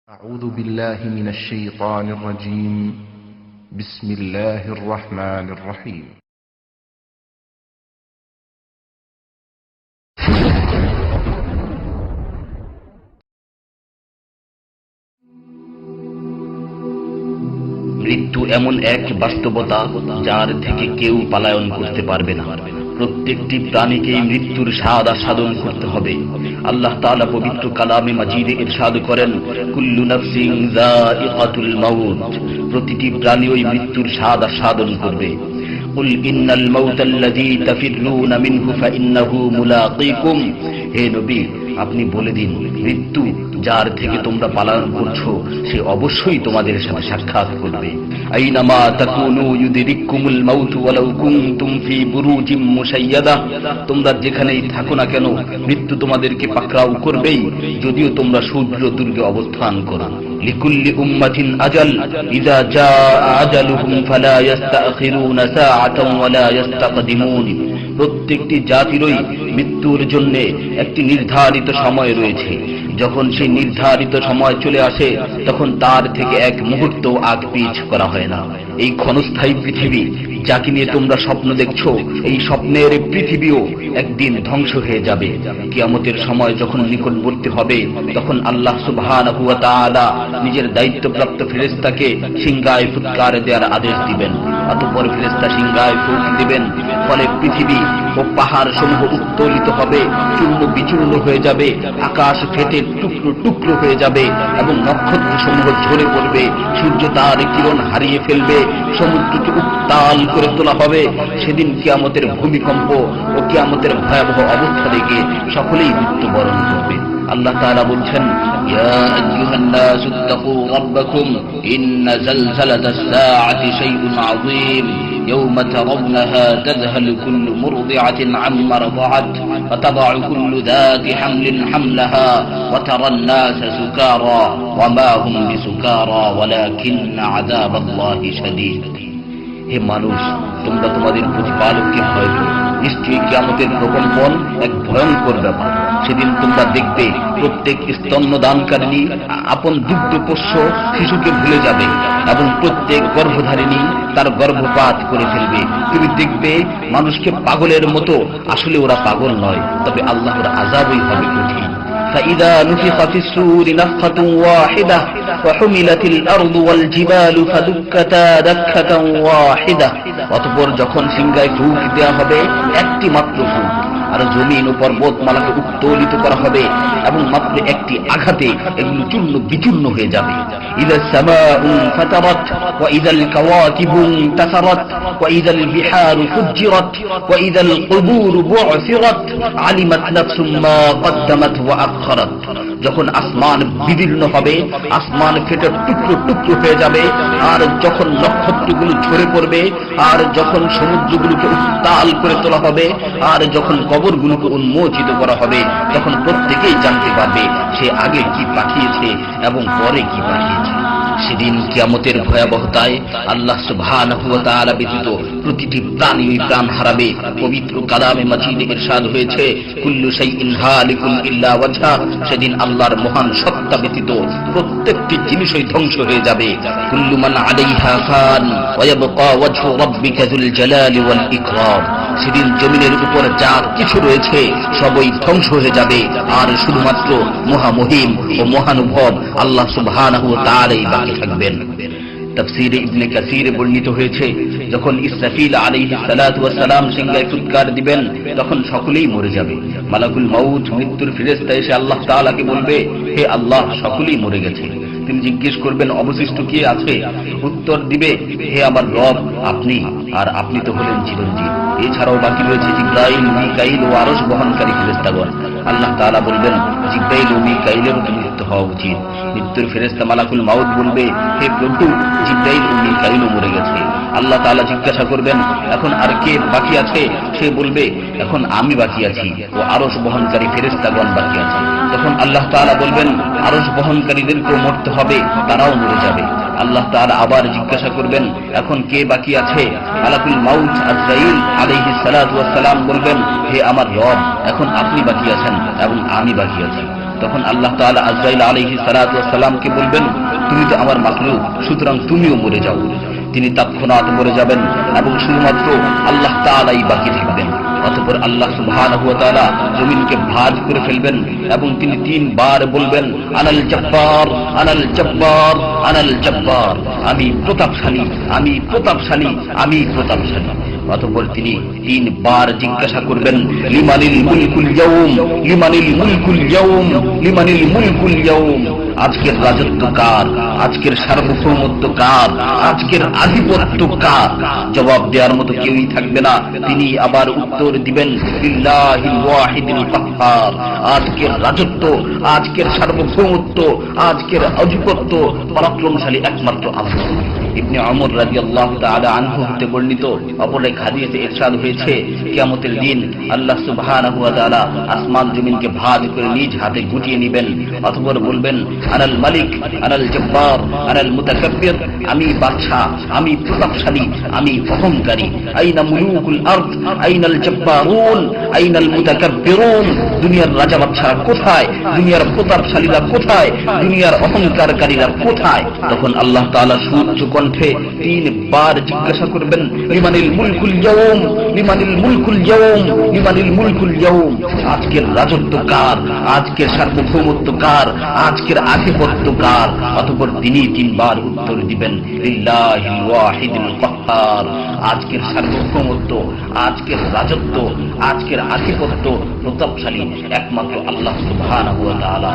أعوذ بالله من الشيطان الرجيم. بسم الله الرحمن الرحيم. মৃত্যু এমন এক বাস্তবতা যার থেকে কেউ পলায়ন করতে পারবে না। প্রত্যেকটি প্রাণীকেই মৃত্যুর স্বাদ আস্বাদন করতে হবে। আল্লাহ তাআলা পবিত্র কালামে মাজিদে ইরশাদ করেন, কুল্লু নাফসিন যায়িকাতুল মাউত, প্রতিটি প্রাণী ওই মৃত্যুর স্বাদ আস্বাদন করবে। কুল ইন্নাল মাউতাল্লাযী তাফিররুনা মিনহু ফাইন্নাহু মুলাকীকুম, হে নবী আপনি বলে দিন, মৃত্যু যার থেকে তোমরা পালায়ন করছো সে অবশ্যই তোমাদের সাথে সাক্ষাৎ করবে। আইনামা তাকুনু ইউদরিকুমুল মাউত ওয়ালাউ কুনতুম ফি বুরুজিম মুশাইয়াদা, তোমরা যেখানেই থাকো না কেন মৃত্যু তোমাদেরকে পাকড়াও করবেই, যদিও তোমরা সূর্যদুর্গে অবস্থান করো। লিকুল্লি উম্মাতিন আজাল, ইযা জাআ আজালুহুম ফালা ইস্তাখিরুনা সাআতান ওয়ালা ইস্তাকদিমুন, প্রত্যেকটি জাতিরই মৃত্যুর জন্য একটি নির্ধারিত সময় রয়েছে। যখন সেই নির্ধারিত সময় চলে আসে তখন তার থেকে এক মুহূর্ত আগ পিছ করা হয় না। এই ক্ষণস্থায়ী পৃথিবী যাকে নিয়ে তোমরা স্বপ্ন দেখছো, এই স্বপ্নের পৃথিবীও একদিন ধ্বংস হয়ে যাবে। কিয়ামতের সময় যখন নিকটবর্তী হবে তখন আল্লাহ সুবহানাহু ওয়া তাআলা নিজের দায়িত্বপ্রাপ্ত ফেরেশতাকে সিংহায় ফুৎকার দেওয়ার আদেশ দিবেন। অতঃপর ফেরেশতা সিংহায় ফুঁক দিবেন, ফলে পৃথিবী ও পাহাড় সমূহ উত্তোলিত হবে, চূর্ণ বিচূর্ণ হয়ে যাবে, আকাশ ফেটে টুকরো টুকরো হয়ে যাবে এবং নক্ষত্র সমূহ ঝরে পড়বে, সূর্য তার কিরণ হারিয়ে ফেলবে, সমুদ্রকে উত্তাল করে তোলা হবে। সেদিন কিয়ামতের ভূমিকম্প ও কিয়ামতের ভয়াবহ অবস্থা দেখে সকলেই মৃত্যুবরণ করবে। আল্লাহ তাআলা বলছেন, ইয়া আইয়ুহান নাসু ইত্তাকু রাব্বাকুম ইন্না যালযালাতাস সাআতি শাইউন আযীম يوم ترونها تذهل كل مرضعة عما رضعت وتضع كل ذات حمل حملها وترى الناس سكارى وما هم بسكارى ولكن عذاب الله شديد। হে মানুষ, তোমরা তোমাদের প্রতিপালককে ভয় করো, নিশ্চয়ই কিয়ামতের প্রকম্পন এক ভয়ঙ্কর ব্যাপার। সেদিন তোমরা দেখবে প্রত্যেক স্তন্যদানকারিণী আপন দুগ্ধপোষ্য শিশুকে ভুলে যাবে এবং প্রত্যেক গর্ভধারিণী তার গর্ভপাত করে ফেলবে। তুমি দেখবে মানুষকে পাগলের মতো, আসলে ওরা পাগল নয়, তবে আল্লাহর আযাবই হবে কঠিন। فإذا نفخ في الصور نفخة واحدة وحملت الأرض والجبال فدكتا دكة واحدة, অতঃপর যখন সিংহায় ফুঁক দেওয়া হবে একটি মাত্র ফুঁক, আর জমিন ও পর্বতমালাকে উত্তোলিত করা হবে এবং মাত্র একটি আঘাতে এগুলো চূর্ণ বিচূর্ণ হয়ে যাবে। ইযা সামাউ ফাতারাত ওয়া ইযাল কাওয়াকিবু ইনতাসারাত ওয়া ইযাল বিহারু ফুজ্জিরাত ওয়া ইযাল কুবুরু বু'সিরাত আলিমাত নাফসুম মা কদ্দামাত ওয়া আখখারাত, যখন আসমান বিদীর্ণ হবে, আসমান ফেটে টুকরো টুকরো হয়ে যাবে, আর যখন নক্ষত্রগুলো ঝরে পড়বে, আর যখন সমুদ্রগুলোকে উত্তাল করে তোলা হবে, আর যখন কবরগুলোকে উন্মোচিত করা হবে, তখন প্রত্যেকেই জানতে পারবে সে আগে কি পাঠিয়েছে এবং পরে কি পাঠিয়েছে। সেদিন কিয়ামতের ভয়াবহতায় আল্লাহ সুবহানাহু ওয়া তাআলা ব্যতীত প্রতিটি প্রাণী প্রাণ হারাবে। পবিত্র কালামে মাজিদে ইরশাদ হয়েছে, কুল্লু শাইইন হালিকুন ইল্লা ওয়াজহা, সেদিন আল্লাহর মহান সত্তা ব্যতীত প্রত্যেকটি জিনিসই ধ্বংস হয়ে যাবে। কুল্লু মান আলাইহা ফান ওয়া ইয়াবকা ওয়াজহু রাব্বিকা যুল জালালি ওয়াল ইকরাম, সেদিন জমিনের উপর যা কিছু রয়েছে সবই ধ্বংস হয়ে যাবে, আর শুধুমাত্র মহামহিম ও মহানুভব আল্লাহ সুবহানাহু ওয়া তাআলাই বাকি থাকবেন। তাফসীরে ইবনে কাসীরে বর্ণিত হয়েছে, যখন ইসরাফিল আলাইহিস সালাতু ওয়াস সালাম সিংহায় ফুৎকার দিবেন তখন সকলেই মরে যাবে। মালাকুল মাউত মৃত্যুর ফেরেশতা এসে আল্লাহ তাআলাকে বলবে, হে আল্লাহ, সকলেই মরে গেছে। তিনি জিজ্ঞেস করবেন, অবশিষ্ট কে আছে? উত্তর দিবে, হে আমার রব, আপনি, আর আপনি তো হলেন চিরঞ্জীব। এছাড়াও বাকি রয়েছে জিবরাইল, মিকাইল ও আরশ বহনকারী ফেরেশতাগণ। আল্লাহ তাআলা বলবেন, জিবরাইল ও মিকাইলেরও মৃত্যু হওয়া উচিত। মৃত্যুর ফেরেশতা মালাকুল মাউত বলবে, হে প্রভু, জিবরাইল ও মিকাইলও মরে গেছে। আল্লাহ তাআলা জিজ্ঞাসা করবেন, এখন আর কে বাকি আছে? সে বলবে, এখন আমি বাকি আছি ও আরশ বহনকারী ফেরেশতাগণ বাকি আছে। তখন আল্লাহ তাআলা বলবেন, আরশ বহনকারীদেরকেও মরতে হবে, তারাও মরে যাবে। আল্লাহ তাআলা আবার জিজ্ঞাসা করবেন, এখন কে বাকি আছে? মালাকুল মাউত আজরাইল আলাইহিস সালাতু ওয়াস সালাম বলবেন, হে আমার রব, এখন আপনি বাকি আছেন এবং আমি বাকি আছি। তখন আল্লাহ তাআলা আজরাইল আলাইহিস সালাতু ওয়াস সালামকে বলবেন, তুমি তো আমার মাখলুক, সুতরাং তুমিও মরে যাও। তিনি তৎক্ষণাৎ মরে যাবেন এবং শুধুমাত্র আল্লাহ তাআলাই বাকি থাকবেন। অতঃপর আল্লাহ সুবহানাহু ওয়া তাআলা জমিনকে ভাঁজ করে ফেলবেন এবং তিনি 3 বার বলবেন, আনাল জব্বার, আনাল জব্বার, আনাল জব্বার, আমি প্রতাপশালী, আমি প্রতাপশালী, আমি প্রতাপশালী। অতঃপর তিনি 3 বার জিজ্ঞাসা করবেন, লিমানিল মুলকুল ইয়াউম, লিমানিল মুলকুল ইয়াউম, লিমানিল মুলকুল ইয়াউম, আজকের রাজত্ব কার, আজকের সার্বভৌমত্ব কার, আজকের আধিপত্য কার? জবাব দেওয়ার মতো কেউই থাকবে না। তিনি আবার উত্তর দিবেন, লিল্লাহিল ওয়াহিদিল কাহ্হার, আজকের রাজত্ব, আজকের সার্বভৌমত্ব, আজকের আধিপত্য পরাক্রমশালী একমাত্র আল্লাহ। ইবনে ওমর রাদিয়াল্লাহু তাআলা আনহু হতে বর্ণিত অপর এক হাদিসে ইরশাদ হয়েছে, কিয়ামতের দিন আল্লাহ সুবহানাহু ওয়া তাআলা আসমান জমিনকে ভাঁজ করে নিজ হাতে গুটিয়ে নেবেন। অতঃপর বলবেন, আনাল মালিক, আনাল জব্বার, আনাল মুতাকাব্বির, আমি বাদশাহ, আমি প্রতাপশালী, আমি অহংকারী। আইনা মুলুকুল আরদ, আইনাল জব্বারুন, আইনাল মুতাকাব্বিরুন, দুনিয়ার রাজা বাদশারা কোথায়, দুনিয়ার প্রতাপশালীরা কোথায়, দুনিয়ার অহংকারকারীরা কোথায়? তখন আল্লাহ তাআলা সুউচ্চ কণ্ঠে 3 বার জিজ্ঞাসা করবেন, লিমানিল মুলকুল ইয়াউম, লিমানিল মুলকুল ইয়াউম, লিমানিল মুলকুল ইয়াউম, আজকের রাজত্ব কার, আজকের সার্বভৌমত্ব কার, আজকের আধিপত্য কার? অতঃপর তিনি 3 বার উত্তর দিবেন, লিল্লাহিল ওয়াহিদিল কাহ্হার, আজকের সার্বভৌমত্ব, আজকের রাজত্ব, আজকের আধিপত্য প্রতাপশালী একমাত্র আল্লাহ সুবহানাহু ওয়া তাআলা।